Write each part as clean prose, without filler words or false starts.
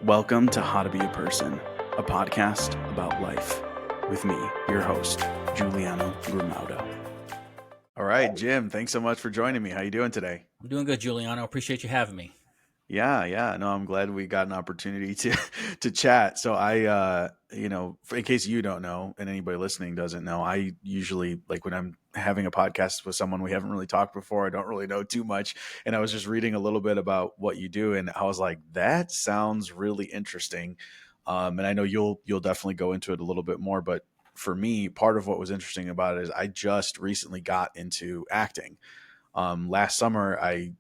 Welcome to How to Be a Person, a podcast about life with me, your host, Giuliano Grimaudo. All right, Jim, thanks so much for joining me. How you doing today? I'm doing good, Giuliano. Appreciate you having me. Yeah. No, I'm glad we got an opportunity to chat. So in case you don't know, and anybody listening doesn't know, I usually like when I'm having a podcast with someone we haven't really talked before, I don't really know too much. And I was just reading a little bit about what you do, and I was like, that sounds really interesting. And I know you'll definitely go into it a little bit more, but for me, part of what was interesting about it is I just recently got into acting. Last summer, I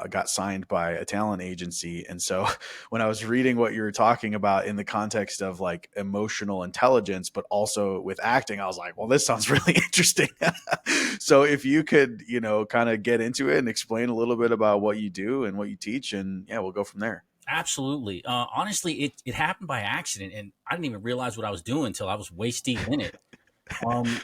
got signed by a talent agency. And so when I was reading what you were talking about in the context of like emotional intelligence, but also with acting, I was like, well, this sounds really interesting. So if you could, kind of get into it and explain a little bit about what you do and what you teach, and yeah, we'll go from there. Absolutely. Honestly, it happened by accident, and I didn't even realize what I was doing until I was waist deep in it. Um,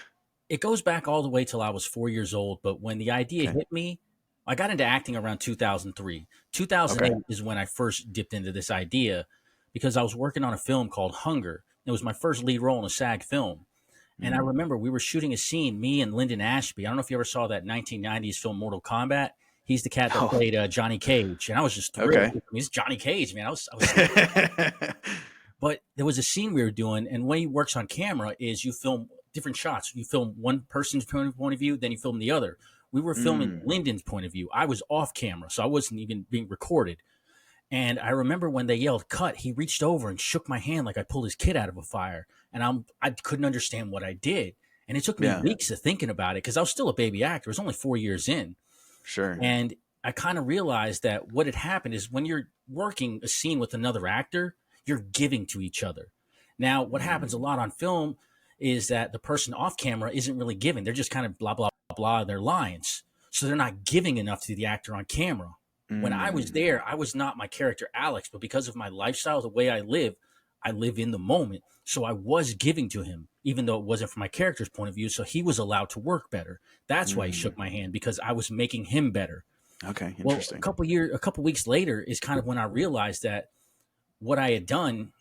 it goes back all the way till I was 4 years old. But when the idea Okay. hit me, I got into acting around 2003. Okay. 2008 is when I first dipped into this idea because I was working on a film called Hunger. It was my first lead role in a SAG film. And I Mm. remember we were shooting a scene, me and Lyndon Ashby. I don't know if you ever saw that 1990s film Mortal Kombat. He's the cat that Oh, played Johnny Cage, and I was just thrilled. okay. I mean, it's Johnny Cage, man. I was so. But there was a scene we were doing, and the way he works on camera is you film different shots. You film one person's point of view, then you film the other. We were filming Mm. Lyndon's point of view. I was off camera, so I wasn't even being recorded. And I remember when they yelled cut, he reached over and shook my hand like I pulled his kid out of a fire. And I couldn't understand what I did. And it took me Yeah, weeks of thinking about it because I was still a baby actor. It was only 4 years in. sure. And I kind of realized that what had happened is when you're working a scene with another actor, you're giving to each other. Now, what happens a Mm. lot on film is that the person off camera isn't really giving. They're just kind of blah, blah, blah, their lines. So they're not giving enough to the actor on camera. When I was Mm. there, I was not my character, Alex, but because of my lifestyle, the way I live in the moment. So I was giving to him, even though it wasn't from my character's point of view. So he was allowed to work better. That's why he Mm. shook my hand because I was making him better. Okay, Well, interesting. a couple weeks later is kind of when I realized that what I had done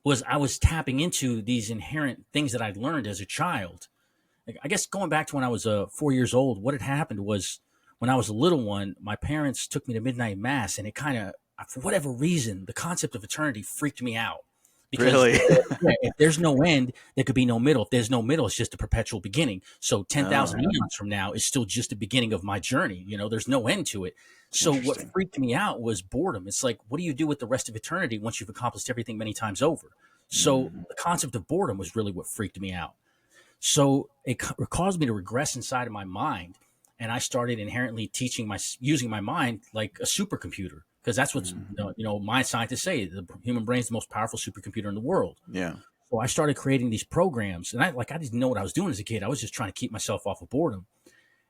was I was tapping into these inherent things that I'd learned as a child. Like, I guess going back to when I was 4 years old, what had happened was when I was a little one, my parents took me to midnight mass, and it kind of, for whatever reason, the concept of eternity freaked me out because Really? if there's no end, there could be no middle. If there's no middle, it's just a perpetual beginning. So 10,000 Oh, eons from now is still just the beginning of my journey. There's no end to it. So what interesting. freaked me out was boredom. It's like, what do you do with the rest of eternity once you've accomplished everything many times over? So Mm. the concept of boredom was really what freaked me out. So it caused me to regress inside of my mind, and I started inherently using my mind like a supercomputer because that's what Mm. my scientists say. The human brain is the most powerful supercomputer in the world. Yeah. So I started creating these programs, and I didn't know what I was doing as a kid. I was just trying to keep myself off of boredom.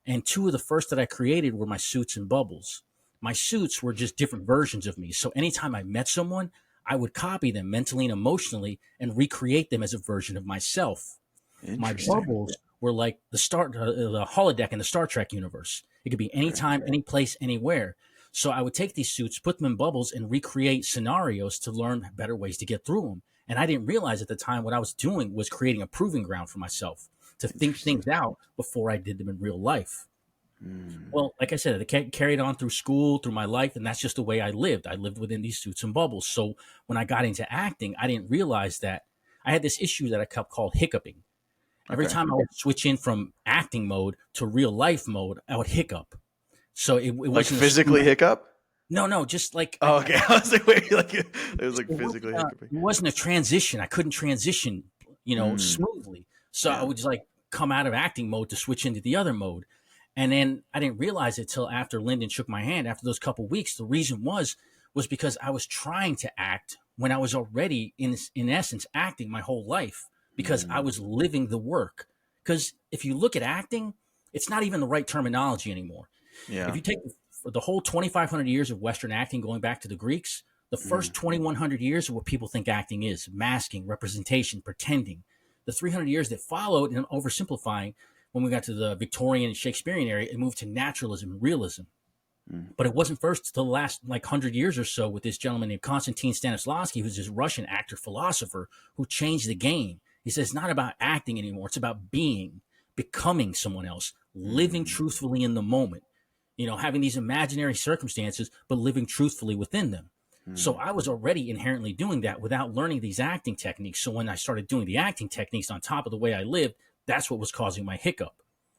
And two of the first that I created were my suits and bubbles. My suits were just different versions of me. So anytime I met someone, I would copy them mentally and emotionally and recreate them as a version of myself. My Interesting. bubbles were like the holodeck in the Star Trek universe. It could be Okay. anytime, any place, anywhere. So I would take these suits, put them in bubbles, and recreate scenarios to learn better ways to get through them. And I didn't realize at the time what I was doing was creating a proving ground for myself to think Interesting. things out before I did them in real life. Mm. Well, like I said, it carried on through school, through my life, and that's just the way I lived. I lived within these suits and bubbles. So when I got into acting, I didn't realize that I had this issue that I kept called hiccuping. Every Okay. time I would switch in from acting mode to real life mode, I would hiccup. So it Like wasn't a physically smooth. hiccup? No, just like Oh, okay. I was like, wait, like it was like wasn't physically hiccuping. it wasn't a transition. I couldn't transition, Mm. smoothly. So I Yeah. would just like come out of acting mode to switch into the other mode. And then I didn't realize it till after Lyndon shook my hand after those couple weeks. The reason was because I was trying to act when I was already in essence acting my whole life because I Mm. was living the work. Because if you look at acting, it's not even the right terminology anymore. If Yeah. you take the whole 2,500 years of Western acting going back to the Greeks, the Mm. first 2,100 years are what people think acting is: masking, representation, pretending. The 300 years that followed, and oversimplifying, when we got to the Victorian and Shakespearean era, it moved to naturalism and realism. Mm. But it wasn't first till the last like 100 years or so with this gentleman named Konstantin Stanislavski, who's this Russian actor philosopher who changed the game. He says it's not about acting anymore. It's about being, becoming someone else, living Mm. truthfully in the moment, having these imaginary circumstances, but living truthfully within them. So Mm. I was already inherently doing that without learning these acting techniques. So when I started doing the acting techniques on top of the way I lived, that's what was causing my hiccup.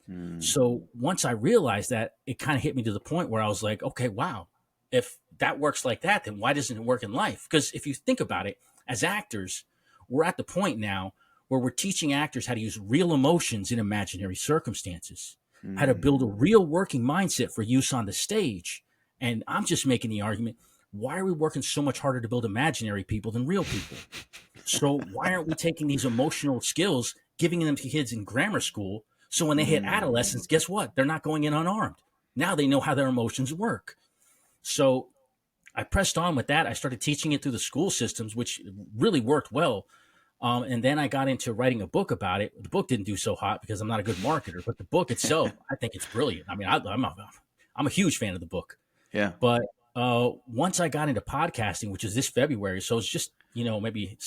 Mm. So once I realized that, it kind of hit me to the point where I was like, okay, wow, if that works like that, then why doesn't it work in life? Because if you think about it, as actors, we're at the point now where we're teaching actors how to use real emotions in imaginary circumstances, how to build a Mm. real working mindset for use on the stage. And I'm just making the argument, why are we working so much harder to build imaginary people than real people? So why aren't we taking these emotional skills, giving them to kids in grammar school? So when they hit Mm. adolescence, guess what? They're not going in unarmed. Now they know how their emotions work. So I pressed on with that. I started teaching it through the school systems, which really worked well. And then I got into writing a book about it. The book didn't do so hot because I'm not a good marketer, but the book itself, I think it's brilliant. I mean, I'm a huge fan of the book. Yeah. But once I got into podcasting, which is this February, so it's just maybe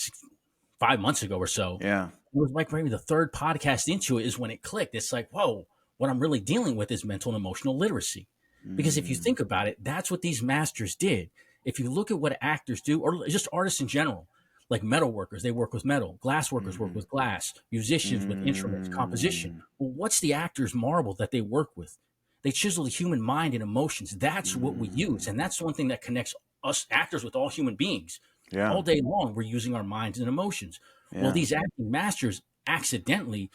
5 months ago or so, Yeah. it was like maybe the third podcast into it is when it clicked. It's like, whoa, what I'm really dealing with is mental and emotional literacy. Because if you Mm. think about it, that's what these masters did. If you look at what actors do, or just artists in general, like metal workers, they work with metal, glass workers work Mhm. with glass, musicians with instruments, composition. Mm. Well, what's the actor's marble that they work with? They chisel the human mind and emotions. That's what we use. Mm. And that's the one thing that connects us actors with all human beings. Yeah. All day long, we're using our minds and emotions. Well, Yeah. these acting masters accidentally,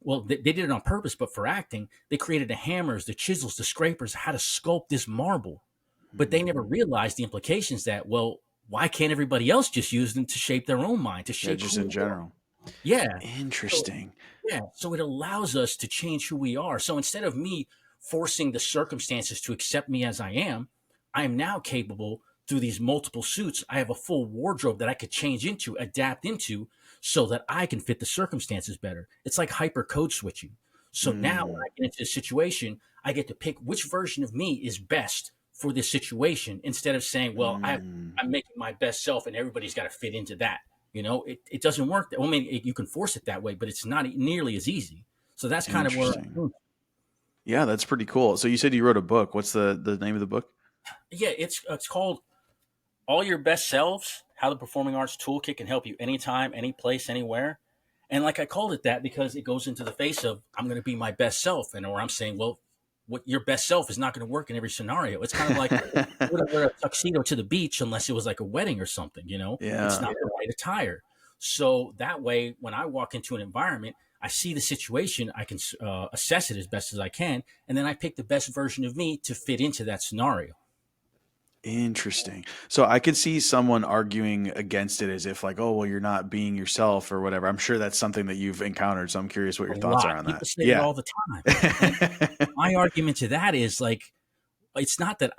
well, they did it on purpose, but for acting, they created the hammers, the chisels, the scrapers, how to sculpt this marble. But they Mm. never realized the implications that, well, why can't everybody else just use them to shape their own mind, to Yeah, shape just who in they are? general. Yeah. So, Interesting. yeah. So it allows us to change who we are. So instead of me forcing the circumstances to accept me as I am now capable through these multiple suits. I have a full wardrobe that I could change into, adapt into, so that I can fit the circumstances better. It's like hyper code switching. So now when Mm. I get into a situation, I get to pick which version of me is best for this situation instead of saying, well, Mm. I'm making my best self and everybody's got to fit into that. It doesn't work. Well, I mean, you can force it that way, but it's not nearly as easy. So that's kind of where, Interesting. Yeah, that's pretty cool. So you said you wrote a book. What's the name of the book? yeah, it's called All Your Best Selves, How the Performing Arts Toolkit Can Help You Anytime, Any Place, Anywhere. And like I called it that because it goes into the face of I'm going to be my best self. And or I'm saying, well, what your best self is not going to work in every scenario. It's kind of like you wouldn't wear a tuxedo to the beach unless it was like a wedding or something, It's Yeah. not the right attire. So that way, when I walk into an environment, I see the situation, I can assess it as best as I can, and then I pick the best version of me to fit into that scenario. Interesting. So I could see someone arguing against it as if like, oh, well, you're not being yourself or whatever. I'm sure that's something that you've encountered. So I'm curious what A your thoughts lot. are on People that. say it Yeah. all the time. And my argument to that is like, it's not that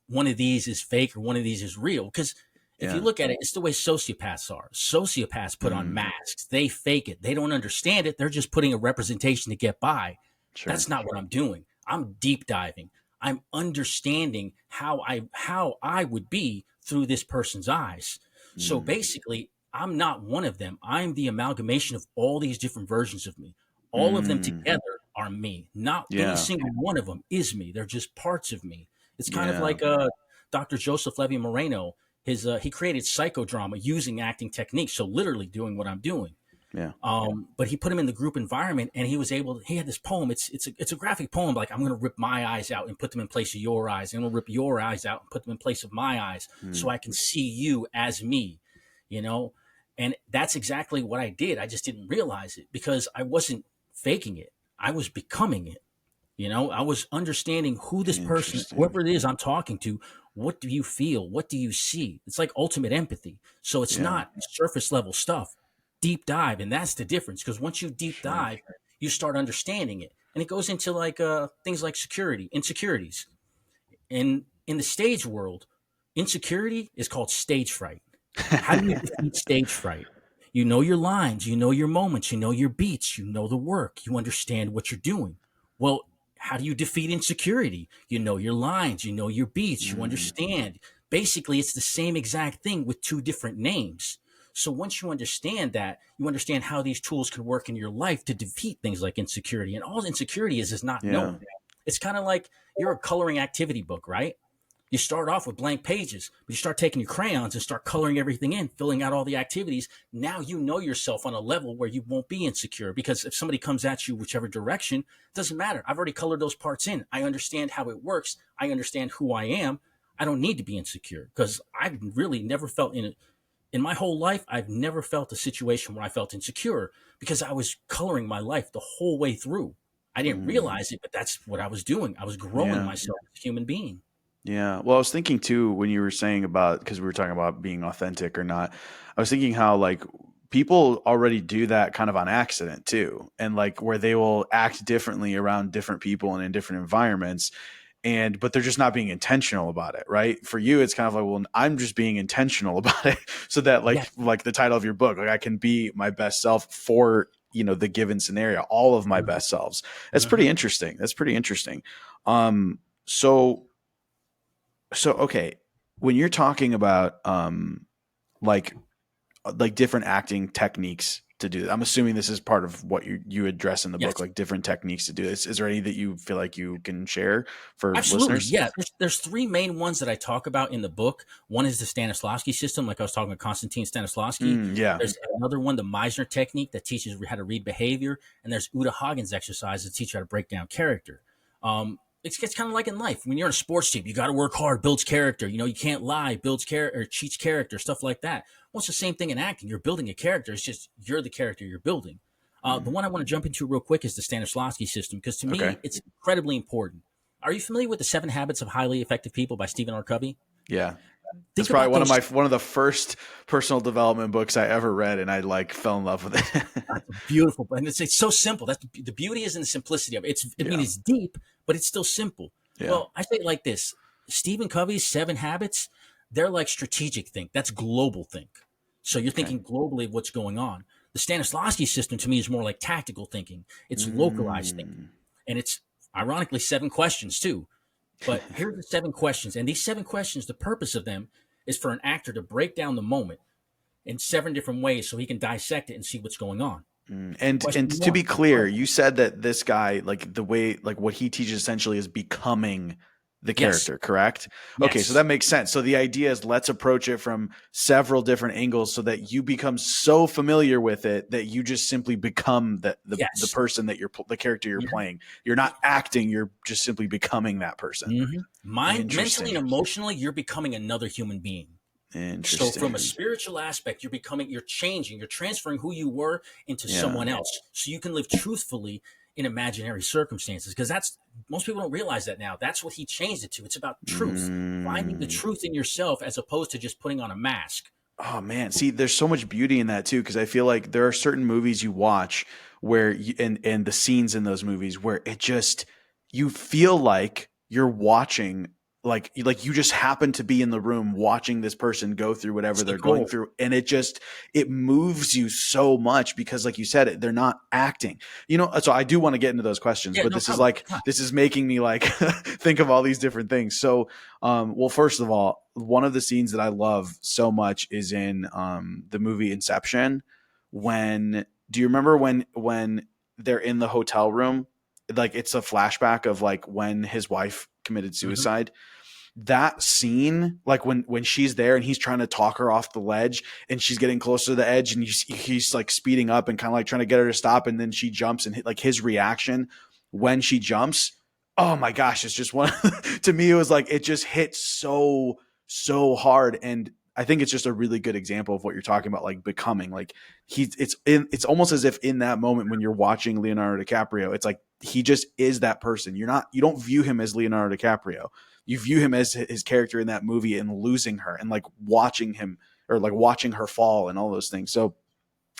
one of these is fake or one of these is real. Because if you Yeah. look at it, it's the way sociopaths are. Sociopaths put on Mm. masks. They fake it. They don't understand it. They're just putting a representation to get by. Sure. That's not what I'm doing. I'm deep diving. I'm understanding how I would be through this person's eyes. So Mm. basically, I'm not one of them. I'm the amalgamation of all these different versions of me. All of them Mm. together are me. Not any Yeah. single one of them is me. They're just parts of me. It's kind of Yeah. like Dr. Joseph Levy Moreno. He created psychodrama using acting techniques. So literally doing what I'm doing. Yeah. But he put him in the group environment, and he had this poem. It's a graphic poem. Like I'm going to rip my eyes out and put them in place of your eyes. I'm going to rip your eyes out and put them in place of my eyes, so Mm. I can see you as me. You know, and that's exactly what I did. I just didn't realize it because I wasn't faking it. I was becoming it. I was understanding who this person, Interesting. whoever it is I'm talking to, what do you feel? What do you see? It's like ultimate empathy. So it's Yeah. not surface level stuff, deep dive. And that's the difference. Because once you deep Sure. dive, you start understanding it. And it goes into like things like security, insecurities. And in the stage world, insecurity is called stage fright. How do you defeat stage fright? You know your lines, you know your moments, you know your beats, you know the work, you understand what you're doing. Well, how do you defeat insecurity? You know your lines, you know your beats, you Mm, understand. Basically, it's the same exact thing with two different names. So once you understand that, you understand how these tools can work in your life to defeat things like insecurity. And all insecurity is not yeah. knowing. It's kind of like you're a coloring activity book, right? You start off with blank pages, but you start taking your crayons and start coloring everything in, filling out all the activities. Now you know yourself on a level where you won't be insecure, because if somebody comes at you whichever direction, it doesn't matter. I've already colored those parts in. I understand how it works. I understand who I am. I don't need to be insecure, because I've really never felt in my whole life, I've never felt a situation where I felt insecure, because I was coloring my life the whole way through. I didn't Mm, realize it, but that's what I was doing. I was growing yeah. myself as a human being. Yeah. Well, I was thinking too when you were saying about, because we were talking about being authentic or not. I was thinking how like people already do that kind of on accident too, and like where they will act differently around different people and in different environments, and but they're just not being intentional about it, right? For you, it's kind of like, well, I'm just being intentional about it, so that Yes. like the title of your book, like I can be my best self for the given scenario, all of my Mhm. best selves. That's pretty Mhm. interesting. That's pretty interesting. So okay, when you're talking about like different acting techniques to do that, I'm assuming this is part of what you address in the book, Yes. like different techniques to do this. Is there any that you feel like you can share for Absolutely. listeners? Yeah. There's three main ones that I talk about in the book. One is the Stanislavski system, like I was talking about Konstantin Stanislavski. Yeah. There's another one, the Meisner technique, that teaches how to read behavior. And there's Uta Hagen's exercise that teach you how to break down character. It's kind of like in life. When you're on a sports team, you got to work hard, builds character. You can't lie, builds character, or cheats character, stuff like that. Well, it's the same thing in acting. You're building a character. It's just you're the character you're building. The Mm. one I want to jump into real quick is the Stanislavski system, because to Okay. me, it's incredibly important. Are you familiar with the Seven Habits of Highly Effective People by Stephen R. Covey? Yeah. That's Think probably about those. one of the first personal development books I ever read, and I like fell in love with it. That's beautiful, and it's so simple. That's the beauty is in the simplicity of it. I mean, Yeah. it's deep, but it's still simple. Yeah. Well, I say it like this: Stephen Covey's Seven Habits, they're like strategic think. That's global think. So you're Okay. thinking globally of what's going on. The Stanislavski system to me is more like tactical thinking. It's localized thinking, Mm. and it's ironically 7 questions too. But here are the 7 questions. And these 7 questions, the purpose of them is for an actor to break down the moment in 7 different ways so he can dissect it and see what's going on. And Question to be one. clear, Oh, you said that this guy, like the way, like what he teaches essentially is becoming the yes. character, correct? Okay, so Yes. that makes sense. So the idea is let's approach it from several different angles so that you become so familiar with it that you just simply become the Yes. person that the character you're playing. You're not acting, you're just simply becoming that person. Mm-hmm. Mentally and Interesting. emotionally, you're becoming another human being. So from a Interesting. spiritual aspect, you're changing, you're transferring who you were into Yeah. someone else, so you can live truthfully in imaginary circumstances. Because that's most people don't realize that now. That's what he changed it to. It's about truth, finding the Mm. truth in yourself as opposed to just putting on a mask. Oh man, see, there's so much beauty in that too, because I feel like there are certain movies you watch where and the scenes in those movies where it just you feel like you're watching like you just happen to be in the room watching this person go through That's whatever the they're going goal. through, and it moves you so much because like you said, they're not acting. So I do want to get into those questions, Yeah, but no problem. Yeah. this is making me like think of all these different things. So well, first of all, one of the scenes that I love so much is in the movie Inception. When do you remember when they're in the hotel room? Like it's a flashback of like when his wife committed Mm-hmm. suicide. That scene, like when she's there and he's trying to talk her off the ledge, and she's getting closer to the edge, and he's like speeding up and kind of like trying to get her to stop, and then she jumps, and like his reaction when she jumps, oh my gosh, it's just one. To me, it was like it just hit so hard, and I think it's just a really good example of what you're talking about, like becoming. Like it's almost as if in that moment when you're watching Leonardo DiCaprio, it's like he just is that person. You don't view him as Leonardo DiCaprio. You view him as his character in that movie and losing her and like watching him or like watching her fall and all those things. So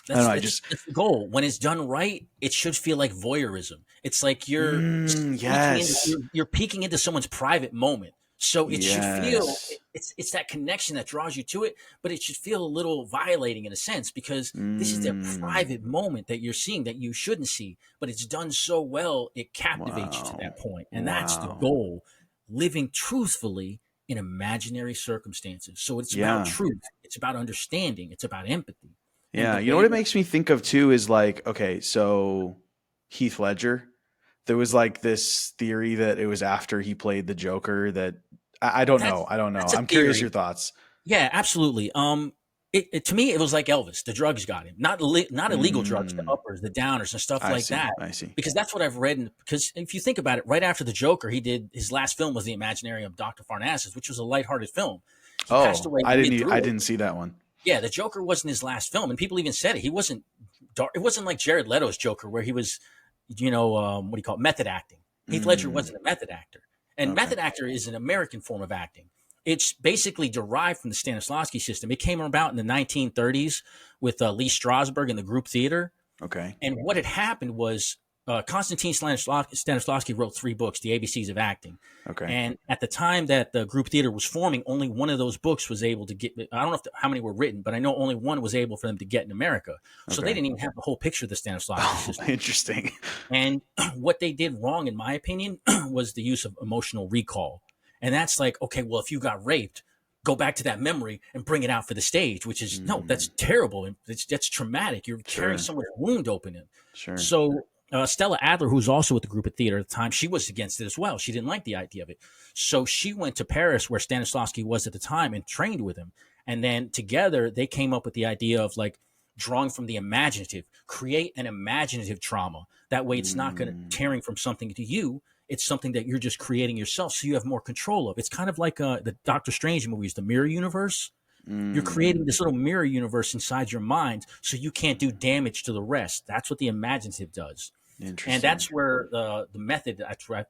I don't That's know. I that's just that's the goal. When it's done right, it should feel like voyeurism. It's like you're yes. you're peeking into someone's private moment. So it should feel Yes. it's that connection that draws you to it, but it should feel a little violating in a sense because this is a Mm, private moment that you're seeing that you shouldn't see, but it's done so well it captivates you to wow. that point, and that's the Wow. goal: living truthfully in imaginary circumstances. So it's about Yeah. truth, it's about understanding, it's about empathy, and Yeah. the You know way what it that makes me think of too is like, okay, so Heath Ledger, there was like this theory that it was after he played the Joker that I don't know. that's I don't know. that's a I'm curious theory. your thoughts. Yeah, absolutely. To me, it was like Elvis. The drugs got him, not illegal drugs, the Mm, uppers, the downers, and stuff I like see. that. I see. Because that's what I've read. Because if you think about it, right after the Joker, he did his last film was The Imaginary of Dr. Parnassus, which was a lighthearted film. He passed Oh, away I didn't. I through it. didn't see that one. Yeah, the Joker wasn't his last film, and people even said it. He wasn't dark. It wasn't like Jared Leto's Joker, where he was, what do you call it, method acting. Heath Ledger Mm, wasn't a method actor, and okay. method actor is an American form of acting. It's basically derived from the Stanislavski system. It came about in the 1930s with Lee Strasberg in the group theater. Okay. And what had happened was Konstantin Stanislavski wrote 3 books, The ABCs of Acting. Okay. And at the time that the group theater was forming, only one of those books was able to get, I don't know how many were written, but I know only one was able for them to get in America. So they Okay. didn't even have the whole picture of the Stanislavski Oh, system. interesting. And what they did wrong, in my opinion, was the use of emotional recall. And that's like, okay, well, if you got raped, go back to that memory and bring it out for the stage, which is, no, that's Mm, terrible. That's traumatic. You're carrying sure. someone's wound open. Sure. So Stella Adler, who was also with the group at theater at the time, she was against it as well. She didn't like the idea of it. So she went to Paris, where Stanislavski was at the time, and trained with him. And then together they came up with the idea of like drawing from the imaginative, create an imaginative trauma. That way it's not going to Mm, tearing from something to you. It's something that you're just creating yourself so you have more control of. It's kind of like the Doctor Strange movies, the mirror universe. You're creating mm, this little mirror universe inside your mind so you can't do damage to the rest. That's what the imaginative does. And interesting. that's where the method,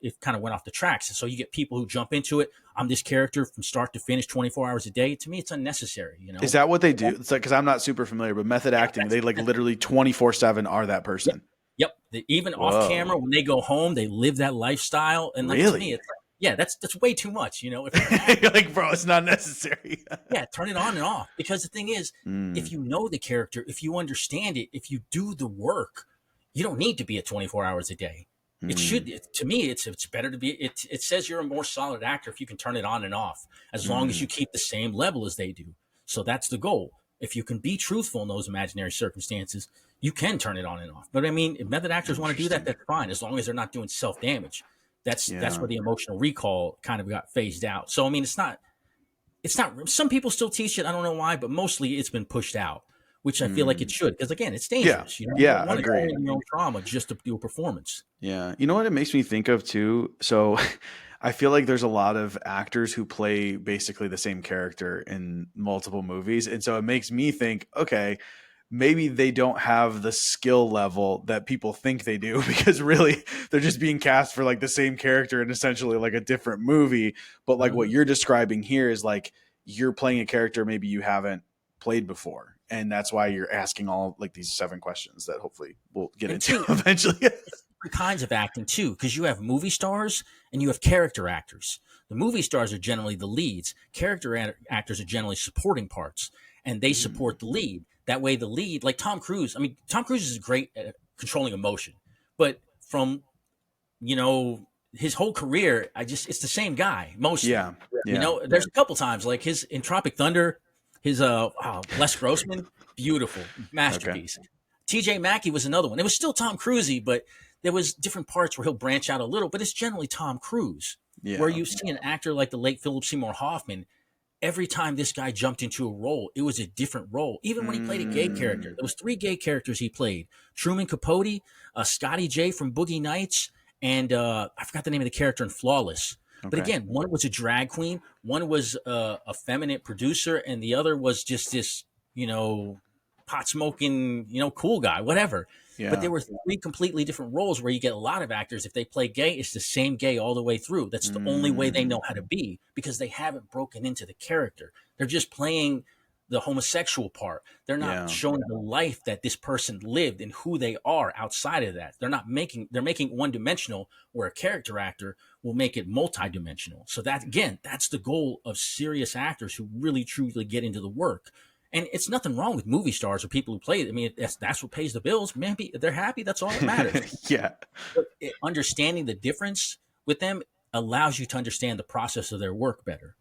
it kind of went off the tracks. And so you get people who jump into it. I'm this character from start to finish, 24 hours a day. To me, it's unnecessary, you Is know? that what they do? It's like, because I'm not super familiar, but method Yeah, acting, they like literally 24/7 are that yep, person. yep. Even off camera, Whoa. when they go home, they live that lifestyle. And like to me, Really? it's like, yeah, that's way too much. You know, if you're an actor, You're like, bro, it's not necessary. yeah, turn it on and off. Because the thing is, if Mm, you know the character, if you understand it, if you do the work, you don't need to be at 24 hours a day. It should, mm, to me, it's better to be. It says you're a more solid actor if you can turn it on and off, as long as mm. you keep the same level as they do. So that's the goal. If you can be truthful in those imaginary circumstances, you can turn it on and off. But I mean, if method actors want to do that, Interesting. that's fine, as long as they're not doing self damage. That's Yeah. where the emotional recall kind of got phased out. So I mean, it's not. Some people still teach it. I don't know why, but mostly it's been pushed out, which I feel like it Mm. should. Because again, it's Yeah. dangerous. You Yeah. don't want to go Agreed. in your own trauma just to do a performance. Yeah. You know what it makes me think of too? So I feel like there's a lot of actors who play basically the same character in multiple movies. And so it makes me think, okay, maybe they don't have the skill level that people think they do because really they're just being cast for like the same character in essentially like a different movie. But like what Mhm. you're describing here is like you're playing a character maybe you haven't played before. And that's why you're asking all like these 7 questions that hopefully we'll get And into two, eventually. it's different kinds of acting too, because you have movie stars and you have character actors. The movie stars are generally the leads. Actors are generally supporting parts, and they Mm, support the lead. That way, the lead, like Tom Cruise. I mean, Tom Cruise is great at controlling emotion, but from his whole career, it's the same guy mostly. yeah. Yeah. There's a couple times like his in Tropic Thunder, his Les Grossman, beautiful Okay. masterpiece. TJ Mackey was another one. It was still Tom Cruisey, but there was different parts where he'll branch out a little, but it's generally Tom Cruise. Where Yeah. you see an actor like the late Philip Seymour Hoffman, every time this guy jumped into a role, it was a different role. Even when he played a gay character, Mm, there was 3 gay characters he played: Truman Capote, Scotty J from Boogie Nights, and I forgot the name of the character in Flawless. But okay. again, one was a drag queen, one was a feminine producer, and the other was just this, pot smoking, cool guy, whatever. But Yeah. there were 3 completely different roles where you get a lot of actors. If they play gay, it's the same gay all the way through. That's the only way they Mm, know how to be because they haven't broken into the character. They're just playing the homosexual part. They're not Yeah. showing the life that this person lived and who they are outside of that. They're making one dimensional, where a character actor will make it multidimensional. So that, again, that's the goal of serious actors who really truly get into the work. And it's nothing wrong with movie stars or people who play it. I mean, that's what pays the bills. Maybe they're happy. That's all that matters. Yeah. But understanding the difference with them allows you to understand the process of their work better.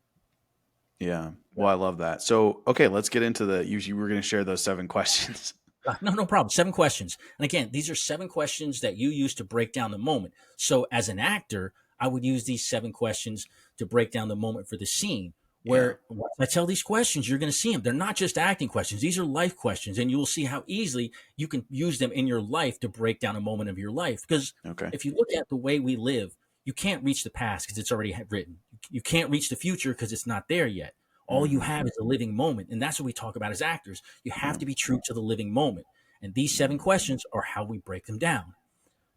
Yeah. Well, I love that. So, okay, let's get into you were going to share those 7 questions. No problem. 7 questions. And again, these are 7 questions that you use to break down the moment. So as an actor, I would use these 7 questions to break down the moment for the scene. Where once I tell these questions, you're going to see them. They're not just acting questions. These are life questions. And you will see how easily you can use them in your life to break down a moment of your life. Because if you look at the way we live, you can't reach the past because it's already written. You can't reach the future because it's not there yet. All you have is a living moment. And that's what we talk about as actors. You have to be true to the living moment. And these 7 questions are how we break them down.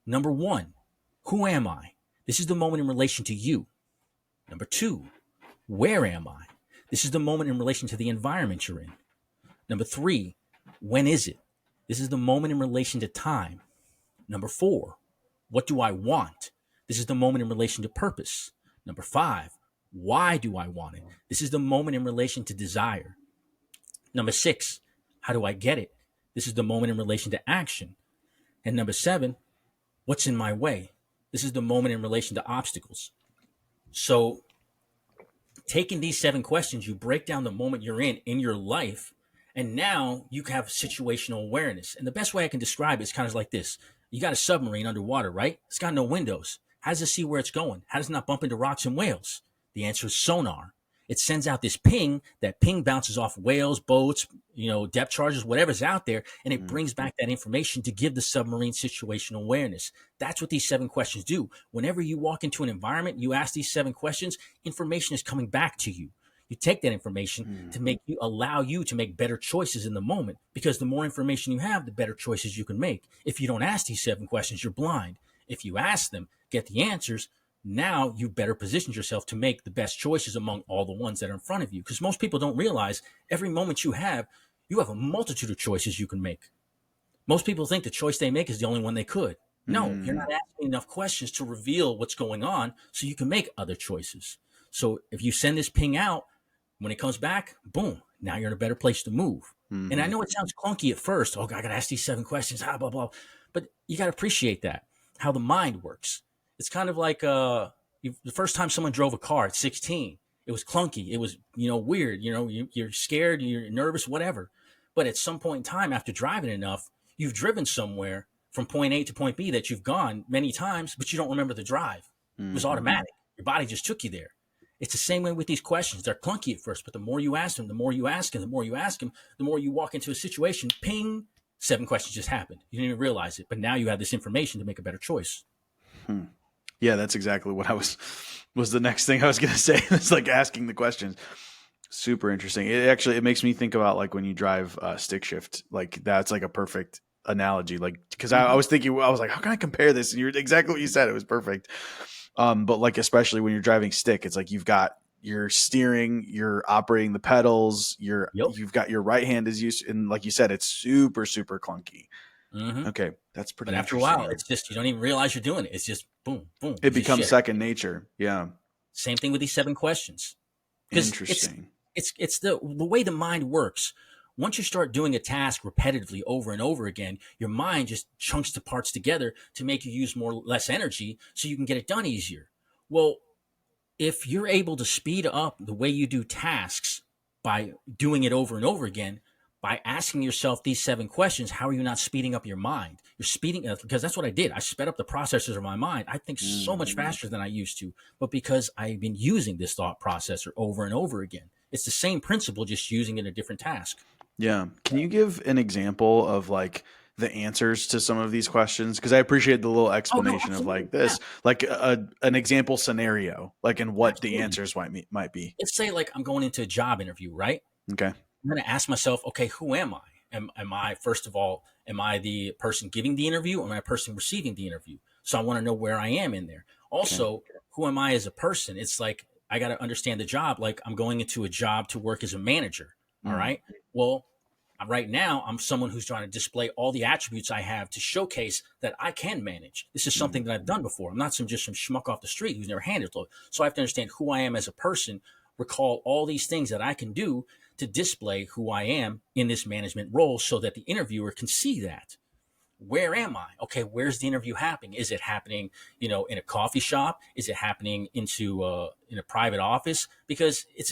Number 1, who am I? This is the moment in relation to you. Number 2, where am I? This is the moment in relation to the environment you're in. Number 3, when is it? This is the moment in relation to time. Number 4, what do I want? This is the moment in relation to purpose. Number 5, why do I want it? This is the moment in relation to desire. Number 6, how do I get it? This is the moment in relation to action. And number 7, what's in my way? This is the moment in relation to obstacles. So taking these 7 questions, you break down the moment you're in your life, and now you have situational awareness. And the best way I can describe it is kind of like this. You got a submarine underwater, right? It's got no windows. How does it see where it's going? How does it not bump into rocks and whales? The answer is sonar. It sends out this ping. That ping bounces off whales, boats, depth charges, whatever's out there, and it brings back that information to give the submarine situational awareness. That's what these 7 questions do. Whenever you walk into an environment, you ask these 7 questions, information is coming back to you. You take that information to allow you to make better choices in the moment, because the more information you have, the better choices you can make. If you don't ask these 7 questions, you're blind. If you ask them, get the answers, now you better position yourself to make the best choices among all the ones that are in front of you. Because most people don't realize every moment you have a multitude of choices you can make. Most people think the choice they make is the only one they could. No, you're not asking enough questions to reveal what's going on so you can make other choices. So if you send this ping out, when it comes back, boom, now you're in a better place to move. And I know it sounds clunky at first. Oh, God, I got to ask these 7 questions, blah, blah, blah. But you got to appreciate that, how the mind works. It's kind of like the first time someone drove a car at 16, it was clunky. It was, weird. You're scared, you're nervous, whatever. But at some point in time, after driving enough, you've driven somewhere from point A to point B that you've gone many times, but you don't remember the drive. It was automatic. Your body just took you there. It's the same way with these questions. They're clunky at first, but the more you ask them, the more you ask them, the more you ask them, the more you walk into a situation, ping, 7 questions just happened. You didn't even realize it, but now you have this information to make a better choice. Yeah, that's exactly what was the next thing I was going to say. It's like asking the questions. Super interesting. It makes me think about like when you drive stick shift, like that's like a perfect analogy. Like, cause I was thinking, I was like, how can I compare this? And you're exactly what you said. It was perfect. But like, especially when you're driving stick, it's like, you've got your steering, you're operating the pedals, you've got your right hand is used. And like you said, it's super, super clunky. Okay. That's pretty But after a while, it's just, you don't even realize you're doing it. It's just boom, boom. It becomes second nature. Yeah. Same thing with these 7 questions. Interesting. It's the way the mind works. Once you start doing a task repetitively over and over again, your mind just chunks the parts together to make you use less energy so you can get it done easier. Well, if you're able to speed up the way you do tasks by doing it over and over again, by asking yourself these 7 questions, how are you not speeding up your mind? You're speeding, because that's what I did. I sped up the processors of my mind. I think so much faster than I used to, but because I've been using this thought processor over and over again. It's the same principle, just using it in a different task. Yeah. Can you give an example of like the answers to some of these questions? Because I appreciate the little explanation of like this, like an example scenario, like in what the answers might be. Let's say like I'm going into a job interview, right? Okay. I'm going to ask myself, okay, who am I? Am I, first of all, am I the person giving the interview, or am I a person receiving the interview? So I want to know where I am in there. Also, who am I as a person? It's like, I got to understand the job. Like I'm going into a job to work as a manager. All Mm. right. Well, right now, I'm someone who's trying to display all the attributes I have to showcase that I can manage. This is something Mm. that I've done before. I'm not some schmuck off the street who's never handled it. So I have to understand who I am as a person, recall all these things that I can do to display who I am in this management role so that the interviewer can see that. Where am I? Okay, where's the interview happening? Is it happening, in a coffee shop? Is it happening in a private office? Because there's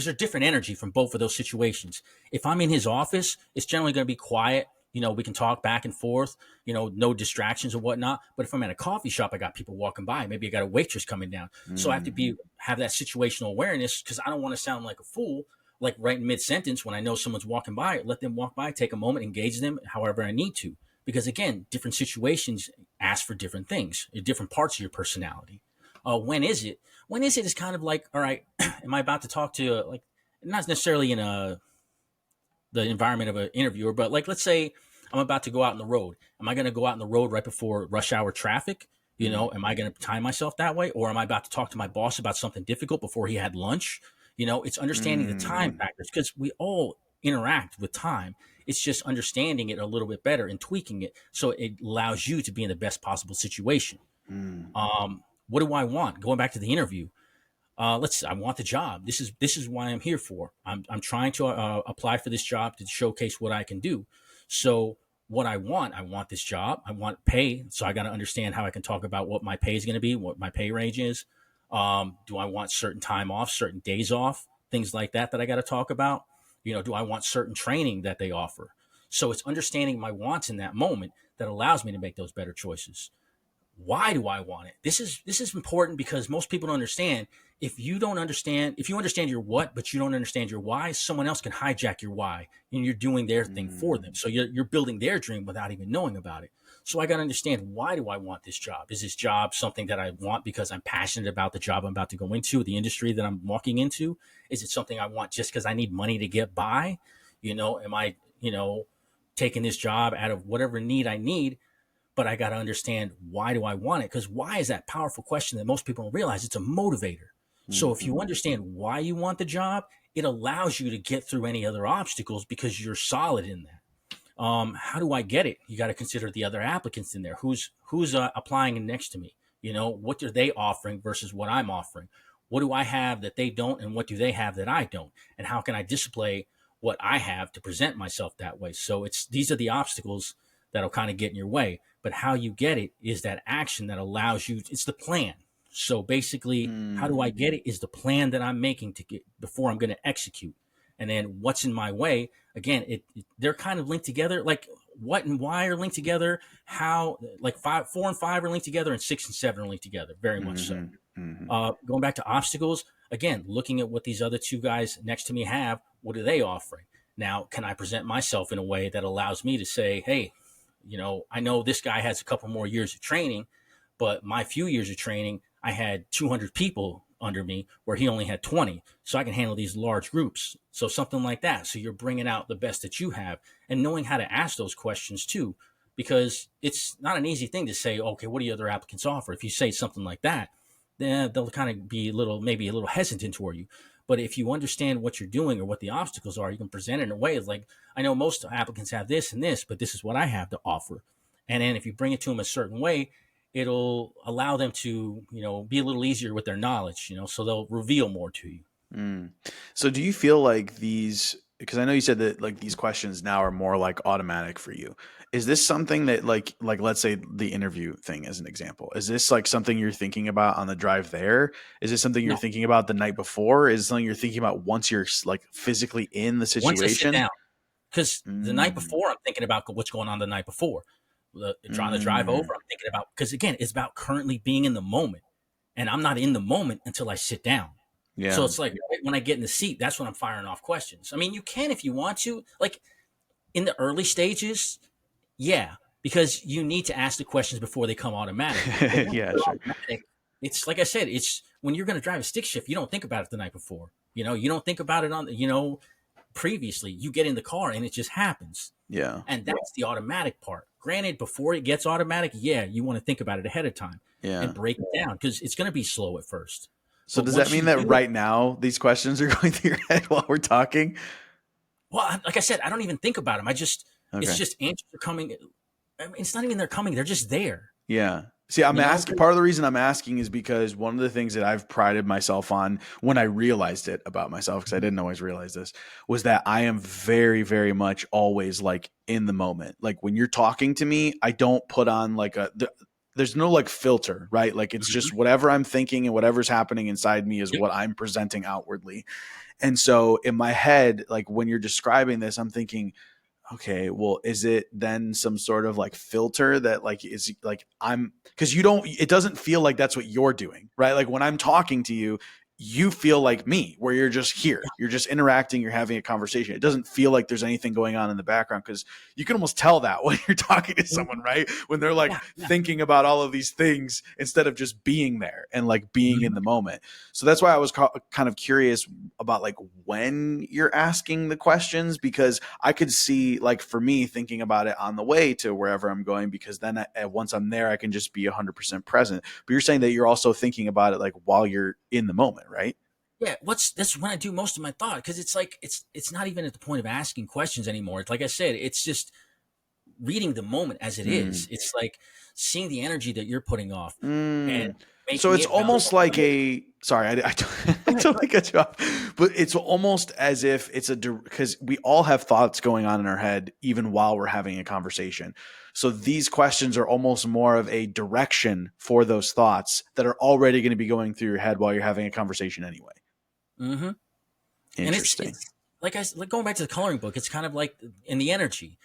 a different energy from both of those situations. If I'm in his office, it's generally going to be quiet. We can talk back and forth, no distractions or whatnot. But if I'm at a coffee shop, I got people walking by. Maybe I got a waitress coming down. So I have to Mm. have that situational awareness because I don't want to sound like a fool, like right in mid sentence when I know someone's walking by. Let them walk by, take a moment, engage them however I need to. Because again, different situations ask for different things, different parts of your personality. When is it? When is it is kind of like, all right, am I about to talk to like not necessarily in the environment of an interviewer, but like let's say I'm about to go out on the road. Am I going to go out on the road right before rush hour traffic? Mm. Am I going to time myself that way, or am I about to talk to my boss about something difficult before he had lunch? It's understanding the time Mm. factors because we all interact with time. It's just understanding it a little bit better and tweaking it so it allows you to be in the best possible situation. Mm. What do I want? Going back to the interview, I want the job. This is why I'm here for. I'm trying to apply for this job to showcase what I can do. So what I want this job. I want pay. So I got to understand how I can talk about what my pay is going to be, what my pay range is. Do I want certain time off, certain days off, things like that I got to talk about? Do I want certain training that they offer? So it's understanding my wants in that moment that allows me to make those better choices. Why do I want it? This is important because most people don't understand. If you understand your what, but you don't understand your why, someone else can hijack your why and you're doing their thing for them. Mm. So you're building their dream without even knowing about it. So I got to understand, why do I want this job? Is this job something that I want because I'm passionate about the job I'm about to go into, the industry that I'm walking into? Is it something I want just because I need money to get by? Am I, taking this job out of whatever need I need? But I got to understand, why do I want it? Because why is that powerful question that most people don't realize? It's a motivator. So if Mhm. you understand why you want the job, it allows you to get through any other obstacles because you're solid in that. How do I get it? You got to consider the other applicants in there. Who's applying next to me? What are they offering versus what I'm offering? What do I have that they don't, and what do they have that I don't? And how can I display what I have to present myself that way? So these are the obstacles that'll kind of get in your way. But how you get it is that action that allows you. It's the plan. So basically, how do Mm. I get it is the plan that I'm making to get before I'm going to execute. And then what's in my way, again, they're kind of linked together. Like what and why are linked together. How, like 4 and 5 are linked together, and 6 and 7 are linked together. Very much so. Mhm. Mhm. Going back to obstacles, again, looking at what these other two guys next to me have, what are they offering? Now, can I present myself in a way that allows me to say, hey, I know this guy has a couple more years of training, but my few years of training, I had 200 people under me where he only had 20. So I can handle these large groups. So something like that. So you're bringing out the best that you have and knowing how to ask those questions too, because it's not an easy thing to say, okay, what do the other applicants offer? If you say something like that, then they'll kind of be maybe a little hesitant toward you. But if you understand what you're doing or what the obstacles are, you can present it in a way like, I know most applicants have this and this, but this is what I have to offer. And then if you bring it to them a certain way, it'll allow them to, be a little easier with their knowledge, so they'll reveal more to you. Mm. So do you feel like these, because I know you said that like these questions now are more like automatic for you. Is this something that like let's say the interview thing as an example. Is this like something you're thinking about on the drive there? Is this something you're No, thinking about the night before? Is it something you're thinking about once you're like physically in the once I sit situation? down, because the night Mm. before, I'm thinking about what's going on the night before. On the drive over, Mm. I'm thinking about, because again, it's about currently being in the moment. And I'm not in the moment until I sit down. So Yeah. it's like right when I get in the seat, that's when I'm firing off questions. I mean, you can if you want to, like in the early stages, yeah, because you need to ask the questions before they come automatic. But once Yeah, they're sure. automatic, it's like I said, it's when you're going to drive a stick shift, you don't think about it the night before. You don't think about it previously. You get in the car and it just happens. Yeah. And that's the automatic part. Granted, before it gets automatic, yeah, you want to think about it ahead of time Yeah. and break it down because it's going to be slow at first. So But does that once mean you that do it, right now these questions are going through your head while we're talking? Well, like I said, I don't even think about them. It's Okay. just answers are coming. I mean, it's not even they're coming; they're just there. Yeah. See, I'm You know? asking, part of the reason I'm asking is because one of the things that I've prided myself on when I realized it about myself, because I didn't always realize this, was that I am very, very much always like in the moment. Like when you're talking to me, I don't put on like there's no like filter, right? Like it's just Mhm. whatever I'm thinking and whatever's happening inside me is Yep. what I'm presenting outwardly. And so in my head, like when you're describing this, I'm thinking, okay, well, is it then some sort of like filter that like is like I'm because you don't it doesn't feel like that's what you're doing, right? Like when I'm talking to you, you feel like me, where you're just here, you're just interacting, you're having a conversation. It doesn't feel like there's anything going on in the background because you can almost tell that when you're talking to someone, Mhm. right? When they're like Yeah. Yeah. thinking about all of these things instead of just being there and like being in Mhm. the moment. So that's why I was kind of curious about like when you're asking the questions because I could see, like, for me, thinking about it on the way to wherever I'm going, because then once I'm there, I can just be 100% present. But you're saying that you're also thinking about it like while you're in the moment, right? Yeah, that's when I do most of my thought because it's like it's not even at the point of asking questions anymore. It's like I said, it's just reading the moment as it is. Mm. It's like seeing the energy that you're putting off and Mm. So making it's it valuable almost like to me. a sorry, I Go I ahead, go totally ahead. cut you off, but it's almost as if it's a because we all have thoughts going on in our head even while we're having a conversation. So these questions are almost more of a direction for those thoughts that are already going to be going through your head while you're having a conversation anyway. Hmm. And Interesting. it's like going back to the coloring book. It's kind of like in the energy.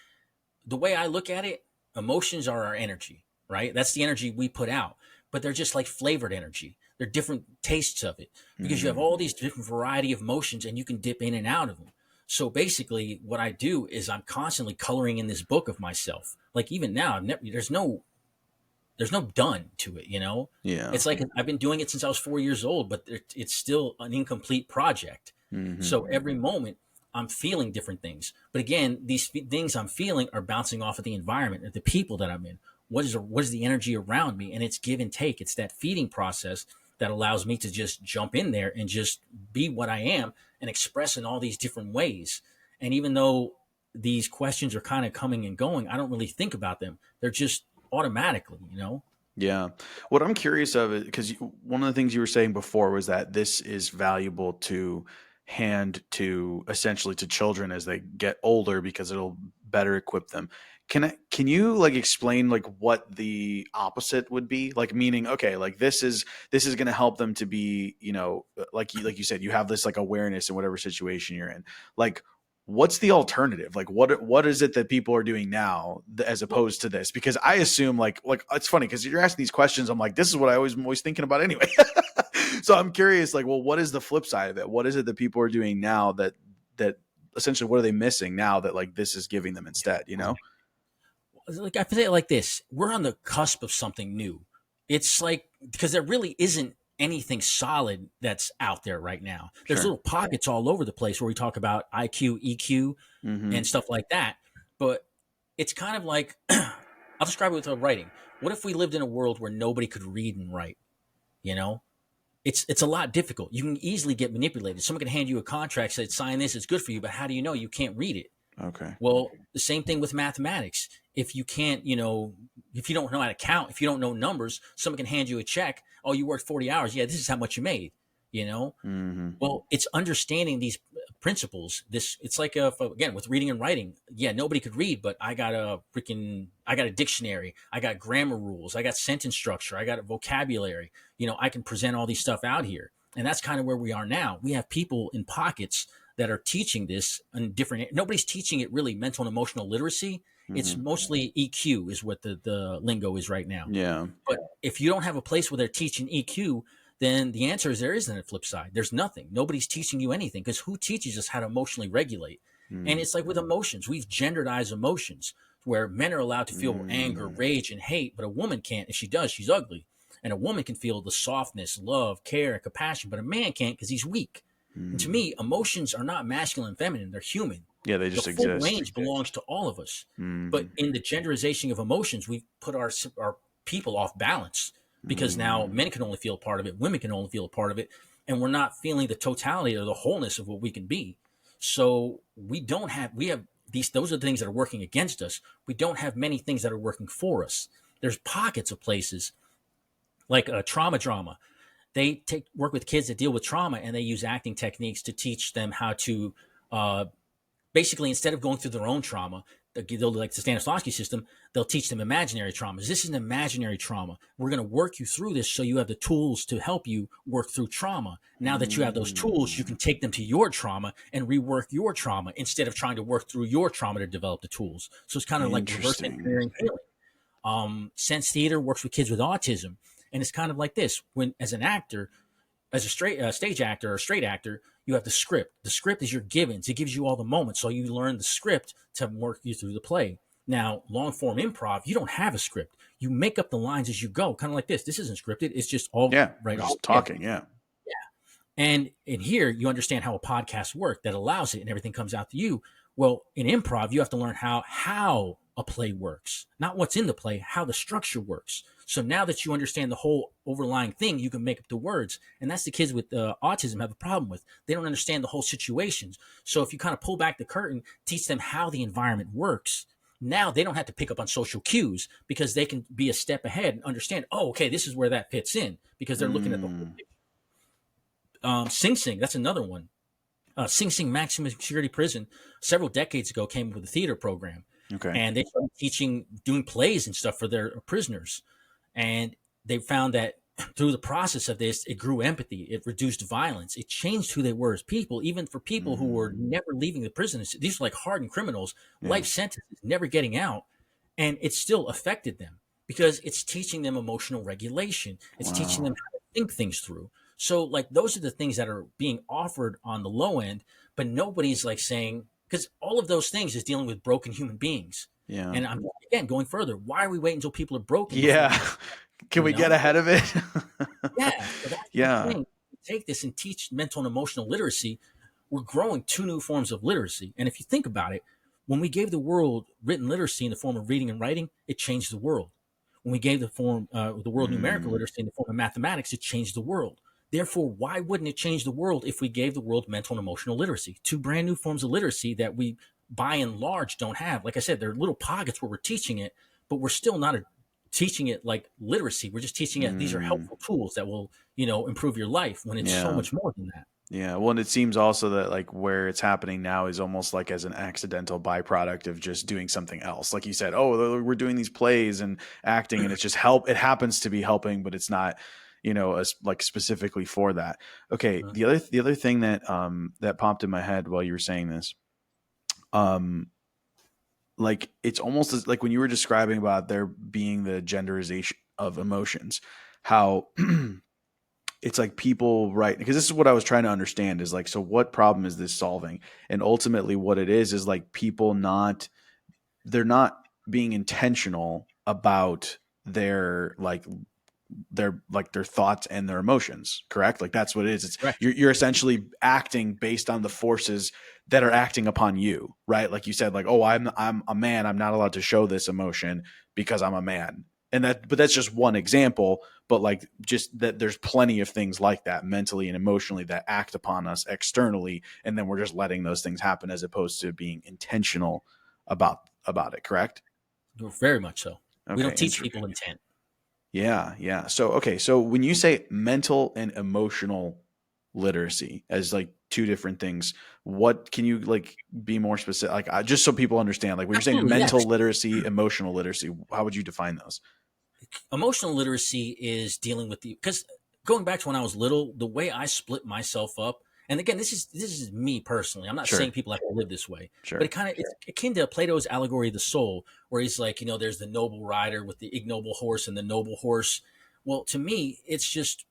The way I look at it, emotions are our energy, right? That's the energy we put out, but they're just like flavored energy. They're different tastes of it because you have Mm. all these different variety of emotions and you can dip in and out of them. So basically, what I do is I'm constantly coloring in this book of myself. Like even now, there's no done to it. You know, Yeah. it's like I've been doing it since I was 4 years old, but it's still an incomplete project. Hmm. So every moment I'm feeling different things. But again, these things I'm feeling are bouncing off of the environment, of the people that I'm in. What is the energy around me? And it's give and take. It's that feeding process that allows me to just jump in there and just be what I am and express in all these different ways. And even though these questions are kind of coming and going, I don't really think about them. They're just automatically, you know? Yeah. What I'm curious of it, because one of the things you were saying before was that this is valuable to hand to essentially to children as they get older because it'll better equip them. Can you like explain like what the opposite would be? Like meaning, okay, like this is going to help them to be, like you said, you have this like awareness in whatever situation you're in. Like what's the alternative? Like what is it that people are doing now as Well, opposed to this? Because I assume like it's funny because you're asking these questions, I'm like, this is what I'm always thinking about anyway. So I'm curious, like, well, what is the flip side of it? What is it that people are doing now that essentially what are they missing now that like this is giving them instead, you know? like I put it like this: we're on the cusp of something new. It's like because there really isn't anything solid that's out there right now. There's Sure. little pockets all over the place where we talk about IQ, EQ, Mm-hmm. and stuff like that. But it's kind of like I'll describe it with writing. What if we lived in a world where nobody could read and write? You know, it's a lot difficult. You can easily get manipulated. Someone can hand you a contract, say sign this, it's good for you, but how do you know you can't read it? Okay. Well, the same thing with mathematics. If you can't, if you don't know how to count, if you don't know numbers, someone can hand you a check. Oh, you worked 40 hours. Yeah, this is how much you made, you know? Mm-hmm. Well, it's understanding these principles. It's like again with reading and writing. Yeah, nobody could read, but I got a dictionary. I got grammar rules. I got sentence structure. I got a vocabulary. I can present all these stuff out here, and that's kind of where we are now. We have people in pockets that are teaching this in different. Nobody's teaching it really mental and emotional literacy. It's Mm-hmm. mostly EQ is what the lingo is right now. Yeah. But if you don't have a place where they're teaching EQ, then the answer is there isn't a flip side. There's nothing. Nobody's teaching you anything because who teaches us how to emotionally regulate? And Mm-hmm. it's like with emotions, we've genderedized emotions where men are allowed to feel anger, Mm-hmm. rage, and hate, but a woman can't. If she does, she's ugly. And a woman can feel the softness, love, care, and compassion, but a man can't because he's weak. And to me, emotions are not masculine and feminine, they're human. Yeah, they The just full exist. range belongs to all of us. Mm-hmm. But in the genderization of emotions, we've put our people off balance because now Mm-hmm. men can only feel a part of it, women can only feel a part of it, and we're not feeling the totality or the wholeness of what we can be. So we have these, those are the things that are working against us. We don't have many things that are working for us. There's pockets of places like a trauma drama. They work with kids that deal with trauma, and they use acting techniques to teach them how to uh, basically, instead of going through their own trauma, they'll like the Stanislavski system, they'll teach them imaginary traumas. This is an imaginary trauma. We're going to work you through this so you have the tools to help you work through trauma. Now that you have those tools, you can take them to your trauma and rework your trauma instead of trying to work through your trauma to develop the tools. So it's kind of like reverse engineering healing. Sense theater works with kids with autism. And it's kind of like this: when, as an actor, as a stage actor or straight actor, you have the script. The script is your givens. It gives you all the moments. So you learn the script to work you through the play. Now, long form improv, you don't have a script. You make up the lines as you go, kind of like this. This isn't scripted. It's just all right off. Just talking. Yeah. And in here, you understand how a podcast works that allows it, and everything comes out to you. Well, in improv, you have to learn how a play works, not what's in the play, how the structure works. So now that you understand the whole overlying thing, you can make up the words. And that's the kids with autism have a problem with. They don't understand the whole situations. So if you kind of pull back the curtain, teach them how the environment works, now they don't have to pick up on social cues because they can be a step ahead and understand, oh, okay, this is where that fits in, because they're looking at the whole picture. Sing Sing, that's another one. Sing Sing Maximum Security Prison several decades ago came with a theater program. Okay. And they started doing plays and stuff for their prisoners. And they found that through the process of this, it grew empathy. It reduced violence. It changed who they were as people, even for people who were never leaving the prison. These were like hardened criminals, life sentences, never getting out. And it still affected them because it's teaching them emotional regulation. It's teaching them how to think things through. So like those are the things that are being offered on the low end, but nobody's like saying, because all of those things is dealing with broken human beings. Yeah. And I'm again going further. Why are we waiting until people are broken? Yeah. Can we get ahead of it? Yeah. So that's the thing. Take this and teach mental and emotional literacy. We're growing two new forms of literacy. And if you think about it, when we gave the world written literacy in the form of reading and writing, it changed the world. When we gave the world numerical literacy in the form of mathematics, it changed the world. Therefore, why wouldn't it change the world if we gave the world mental and emotional literacy? Two brand new forms of literacy that we, by and large, don't have. Like I said, there are little pockets where we're teaching it, but we're still not teaching it like literacy. We're just teaching it. These are helpful tools that will, improve your life, when it's so much more than that. Yeah. Well, and it seems also that like where it's happening now is almost like as an accidental byproduct of just doing something else. Like you said, oh, we're doing these plays and acting, and it's just it happens to be helping, but it's not, like specifically for that. Okay. The other thing that that popped in my head while you were saying this, like it's almost like when you were describing about there being the genderization of emotions, how it's like people, right? Because this is what I was trying to understand is like, so what problem is this solving? And ultimately what it is like people they're not being intentional about their thoughts and their emotions, correct? Like that's what it is. It's Correct. You're essentially acting based on the forces that are acting upon you, right? Like you said, like, oh, I'm a man. I'm not allowed to show this emotion because I'm a man. But that's just one example, but like just that there's plenty of things like that mentally and emotionally that act upon us externally. And then we're just letting those things happen as opposed to being intentional about it. Correct? Very much so. Okay, we don't teach people intent. Yeah. Yeah. So when you say mental and emotional literacy as like two different things, what can you like be more specific? Like just so people understand, like when you're saying mental literacy, emotional literacy, how would you define those? Emotional literacy is dealing with because going back to when I was little, the way I split myself up, and again, this is me personally. I'm not saying people have to live this way, but it's akin to Plato's allegory of the soul, where he's like, there's the noble rider with the ignoble horse and the noble horse. Well, to me, it's just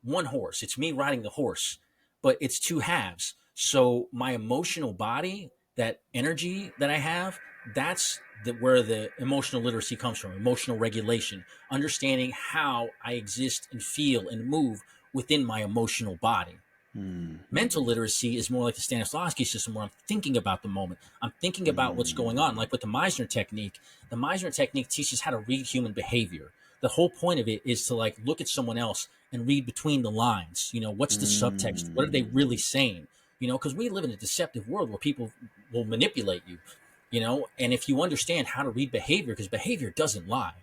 one horse. It's me riding the horse, but it's two halves. So my emotional body, that energy that I have, that's where the emotional literacy comes from. Emotional regulation, understanding how I exist and feel and move within my emotional body. Mental literacy is more like the Stanislavski system, where I'm thinking about the moment. I'm thinking about what's going on. Like with the Meisner technique teaches how to read human behavior. The whole point of it is to like look at someone else and read between the lines. What's the subtext? What are they really saying? because we live in a deceptive world where people will manipulate you, and if you understand how to read behavior, because behavior doesn't lie,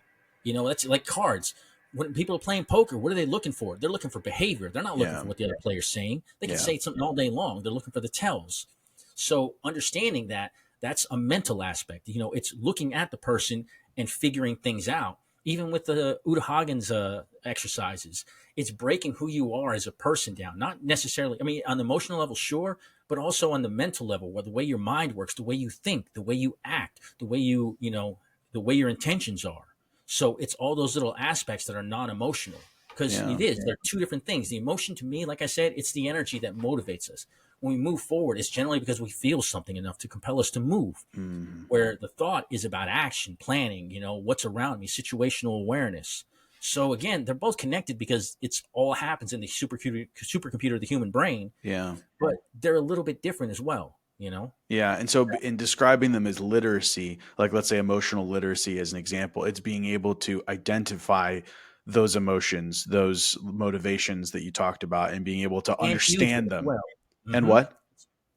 that's like cards. When people are playing poker, what are they looking for? They're looking for behavior. They're not looking Yeah. for what the other player's saying. They can Yeah. say something all day long. They're looking for the tells. So understanding that, that's a mental aspect. It's looking at the person and figuring things out. Even with the Uta Hagen's exercises, it's breaking who you are as a person down. Not necessarily, I mean, on the emotional level, sure, but also on the mental level, where the way your mind works, the way you think, the way you act, the way the way your intentions are. So it's all those little aspects that are non-emotional, because Yeah. they're two different things. The emotion, to me, like I said, it's the energy that motivates us. When we move forward, it's generally because we feel something enough to compel us to move. Mm. Where the thought is about action, planning, what's around me, situational awareness. So again, they're both connected because it's all happens in the supercomputer, the human brain, Yeah. but they're a little bit different as well. Yeah. And so, in describing them as literacy, like let's say emotional literacy as an example, it's being able to identify those emotions, those motivations that you talked about, and being able to And use it understand as them. well. And hmm what?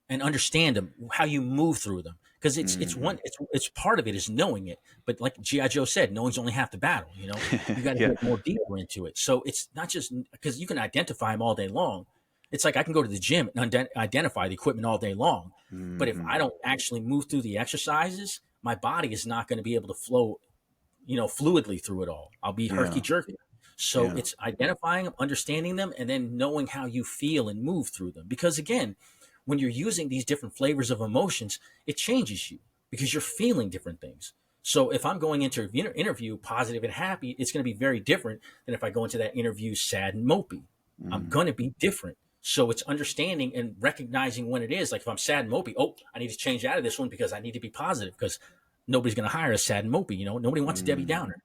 And understand them, how you move through them, because it's Hmm. one it's part of it is knowing it, but like GI Joe said, knowing's only half the battle. You got to Yeah. get more deeper into it. So it's not just because you can identify them all day long. It's like I can go to the gym and identify the equipment all day long, but if Hmm. I don't actually move through the exercises, my body is not going to be able to flow fluidly through it all. I'll be herky Yeah. jerky. So Yeah. it's identifying them, understanding them, and then knowing how you feel and move through them. Because again, when you're using these different flavors of emotions, it changes you because you're feeling different things. So if I'm going into an interview positive and happy, it's going to be very different than if I go into that interview sad and mopey. I'm Mm. going to be different. So it's understanding and recognizing when it is. Like if I'm sad and mopey, oh, I need to change out of this one because I need to be positive, because nobody's going to hire a sad and mopey. Nobody wants a Debbie Mm. Downer.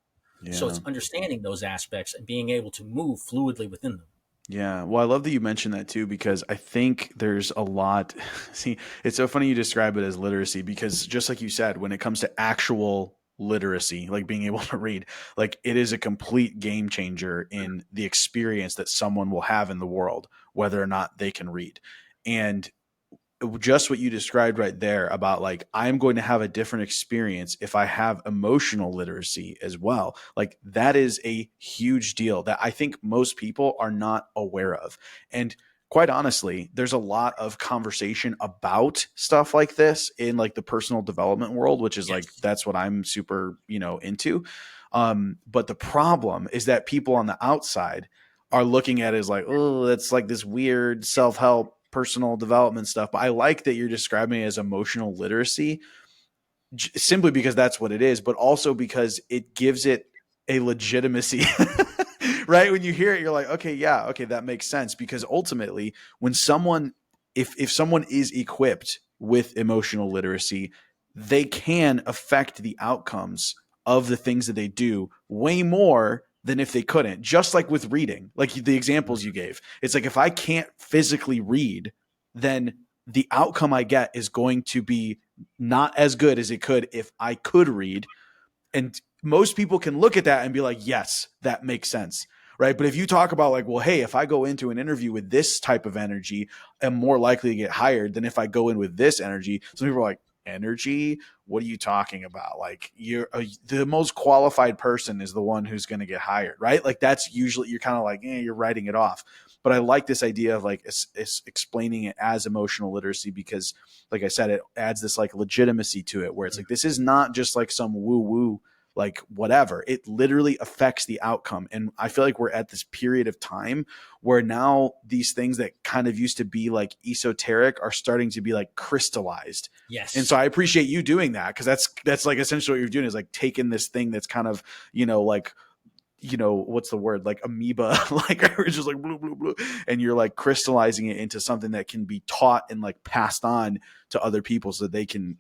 So Yeah. it's understanding those aspects and being able to move fluidly within them. Yeah. Well, I love that you mentioned that too, because I think there's a lot. See, it's so funny you describe it as literacy, because just like you said, when it comes to actual literacy, like being able to read, like it is a complete game changer in the experience that someone will have in the world, whether or not they can read. And just what you described right there about like I'm going to have a different experience if I have emotional literacy as well. Like that is a huge deal that I think most people are not aware of. And quite honestly, there's a lot of conversation about stuff like this in like the personal development world, which is like Yes. that's what I'm super, into. But the problem is that people on the outside are looking at it as like, oh, that's like this weird self-help personal development stuff. But I like that you're describing it as emotional literacy, simply because that's what it is, but also because it gives it a legitimacy. Right? When you hear it, you're like, okay, yeah, okay, that makes sense. Because ultimately, when someone, if someone is equipped with emotional literacy, they can affect the outcomes of the things that they do way more than if they couldn't. Just like with reading, like the examples you gave, it's like if I can't physically read, then the outcome I get is going to be not as good as it could if I could read. And most people can look at that and be like, yes, that makes sense. Right. But if you talk about like, well, hey, if I go into an interview with this type of energy, I'm more likely to get hired than if I go in with this energy. Some people are like, energy? What are you talking about? Like you're the most qualified person is the one who's going to get hired. Right. Like that's usually you're kind of like, you're writing it off. But I like this idea of like it's explaining it as emotional literacy, because like I said, it adds this like legitimacy to it where it's like, this is not just like some woo woo, like whatever. It literally affects the outcome. And I feel like we're at this period of time where now these things that kind of used to be like esoteric are starting to be like crystallized. And so Yes. I appreciate you doing that, because that's like essentially what you're doing is like taking this thing that's kind of, like, what's the word, like amoeba, like it's just like blue, blue, blue, and you're like crystallizing it into something that can be taught and like passed on to other people so that they can,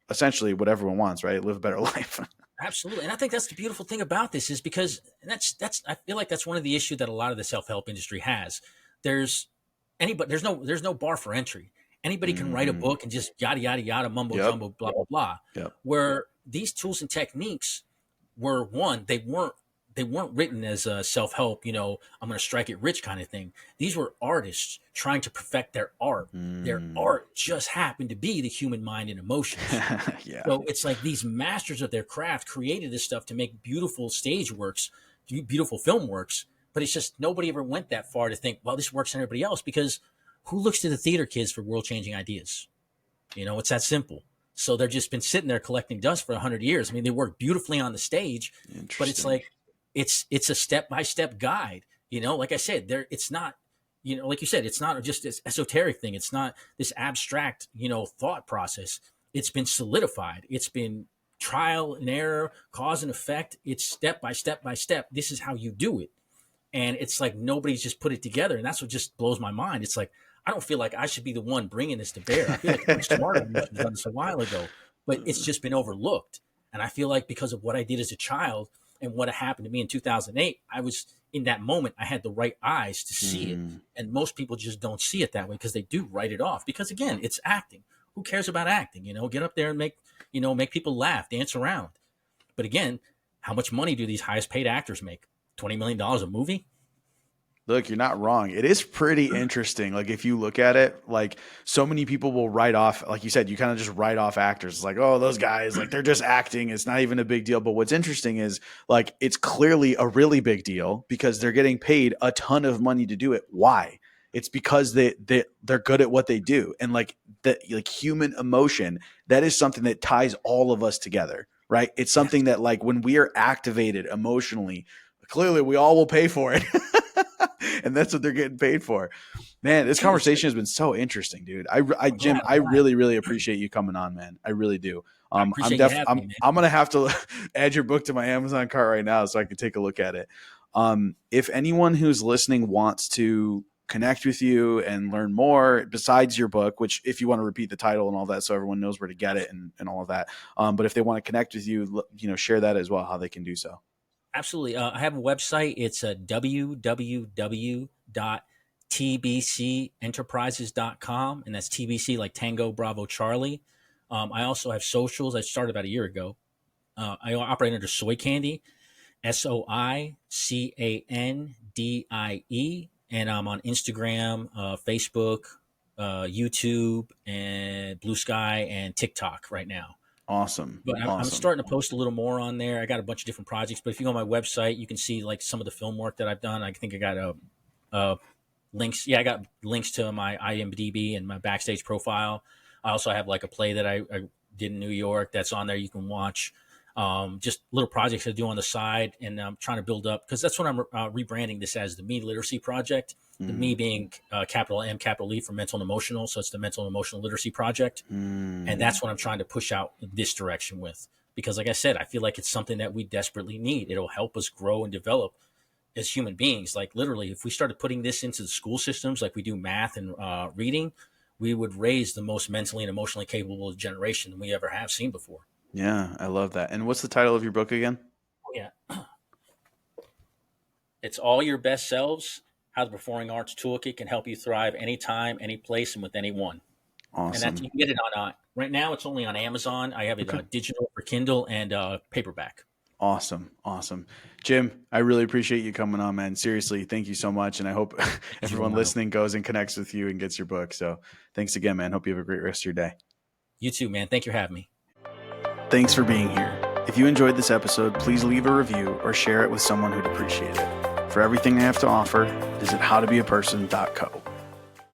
essentially what everyone wants, right? Live a better life. Absolutely. And I think that's the beautiful thing about this, is because that's I feel like that's one of the issues that a lot of the self-help industry has. There's there's no bar for entry. Anybody can write a Mm-hmm. book and just yada yada yada mumbo Yep. jumbo blah blah blah. Yep. Where these tools and techniques were, one, they weren't written as a self-help, I'm going to strike it rich kind of thing. These were artists trying to perfect their art. Their art just happened to be the human mind and emotions. Yeah. So it's like these masters of their craft created this stuff to make beautiful stage works, beautiful film works. But it's just nobody ever went that far to think, well, this works on everybody else, because who looks to the theater kids for world-changing ideas? It's that simple. So they've just been sitting there collecting dust for 100 years. I mean, they work beautifully on the stage, but it's like it's a step-by-step guide. Like I said, it's not, like you said, it's not just this esoteric thing. It's not this abstract, thought process. It's been solidified. It's been trial and error, cause and effect. It's step by step by step. This is how you do it. And it's like nobody's just put it together. And that's what just blows my mind. It's like, I don't feel like I should be the one bringing this to bear. I feel like I'm smarter than this was done this a while ago, but it's just been overlooked. And I feel like because of what I did as a child and what happened to me in 2008, I was in that moment, I had the right eyes to see it. And most people just don't see it that way because they do write it off. Because again, it's acting. Who cares about acting? Get up there and make people laugh, dance around. But again, how much money do these highest paid actors make? $20 million a movie? Look, you're not wrong. It is pretty interesting. Like if you look at it, like so many people will write off, like you said, you kind of just write off actors. It's like, oh, those guys, like they're just acting. It's not even a big deal. But what's interesting is like, it's clearly a really big deal because they're getting paid a ton of money to do it. Why? It's because they're good at what they do. And like human emotion, that is something that ties all of us together, right? It's something that like when we are activated emotionally, clearly we all will pay for it. And that's what they're getting paid for. Man, this conversation has been so interesting, dude. Jim, I really, really appreciate you coming on, man. I really do. I'm going to have to add your book to my Amazon cart right now so I can take a look at it. If anyone who's listening wants to connect with you and learn more besides your book, which if you want to repeat the title and all that, so everyone knows where to get it and all of that. But if they want to connect with you, share that as well, how they can do so. Absolutely. I have a website. It's www.tbcenterprises.com, and that's TBC like Tango Bravo Charlie. I also have socials. I started about a year ago. I operate under Soy Candy, SOICANDIE, and I'm on Instagram, Facebook, YouTube, and Blue Sky, and TikTok right now. Awesome. But I'm starting to post a little more on there. I got a bunch of different projects, but if you go on my website, you can see like some of the film work that I've done. I think I got links. Yeah, I got links to my IMDb and my Backstage profile. I also have like a play that I did in New York that's on there. You can watch just little projects I do on the side, and I'm trying to build up because that's what I'm rebranding this as, the Me Literacy Project. The Me being capital M, capital E for mental and emotional. So it's the Mental and Emotional Literacy Project. And that's what I'm trying to push out in this direction with. Because like I said, I feel like it's something that we desperately need. It'll help us grow and develop as human beings. Like literally, if we started putting this into the school systems, like we do math and reading, we would raise the most mentally and emotionally capable generation than we ever have seen before. Yeah, I love that. And what's the title of your book again? Oh, yeah. It's All Your Best Selves, How the Performing Arts Toolkit Can Help You Thrive Anytime, Any Place, and with Anyone. Awesome. And you can get it on, right now it's only on Amazon. I have it digital for Kindle and paperback. Awesome. Jim, I really appreciate you coming on, man. Seriously, thank you so much. And I hope everyone listening goes and connects with you and gets your book. So thanks again, man. Hope you have a great rest of your day. You too, man. Thank you for having me. Thanks for being here. If you enjoyed this episode, please leave a review or share it with someone who'd appreciate it. For everything I have to offer, visit howtobeaperson.co.